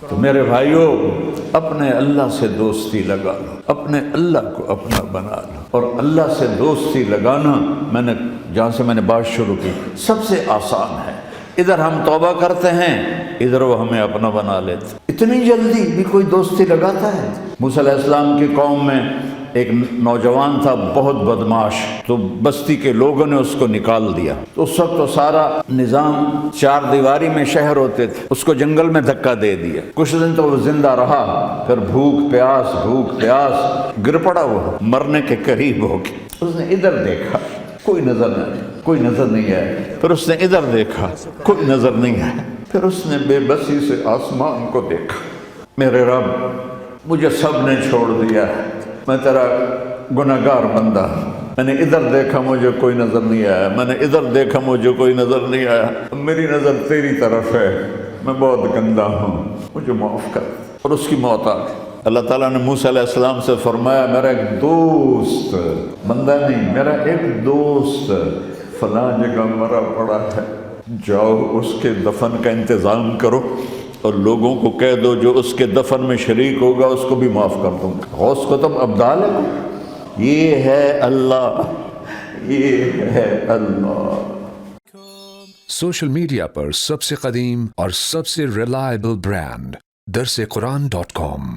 تو میرے بھائیوں، اپنے اللہ سے دوستی لگا لو، اپنے اللہ کو اپنا بنا لو۔ اور اللہ سے دوستی لگانا، جہاں سے میں نے بات شروع کی، سب سے آسان ہے۔ ادھر ہم توبہ کرتے ہیں، ادھر وہ ہمیں اپنا بنا لیتے۔ اتنی جلدی بھی کوئی دوستی لگاتا ہے؟ موسیٰ علیہ السلام کی قوم میں ایک نوجوان تھا بہت بدماش، تو بستی کے لوگوں نے اس کو نکال دیا۔ تو اس وقت تو سارا نظام 4 دیواری میں شہر ہوتے تھے، اس کو جنگل میں دھکا دے دیا۔ کچھ دن تو وہ زندہ رہا، پھر بھوک پیاس گر پڑا، وہ مرنے کے قریب ہو گیا۔ اس نے ادھر دیکھا، کوئی نظر نہیں ہے۔ پھر اس نے ادھر دیکھا، کوئی نظر نہیں ہے۔ پھر اس نے بے بسی سے آسمان کو دیکھا، میرے رب مجھے سب نے چھوڑ دیا، میں تیرا گناہگار بندہ ہوں۔ میں نے ادھر دیکھا، مجھے کوئی نظر نہیں آیا، میں نے ادھر دیکھا، مجھے کوئی نظر نہیں آیا، میری نظر تیری طرف ہے، میں بہت گندا ہوں، مجھے معاف کر۔ اور اس کی موت آ گئی۔ اللہ تعالیٰ نے موسیٰ علیہ السلام سے فرمایا، میرا ایک دوست، بندہ نہیں، میرا ایک دوست فلاں جگہ مرا پڑا ہے، جاؤ اس کے دفن کا انتظام کرو اور لوگوں کو کہہ دو جو اس کے دفن میں شریک ہوگا اس کو بھی معاف کر دوں گا۔ غوث قطب ابدال ہے، یہ ہے اللہ، یہ ہے اللہ۔ سوشل میڈیا پر سب سے قدیم اور سب سے ریلائبل برانڈ درسقرآن.com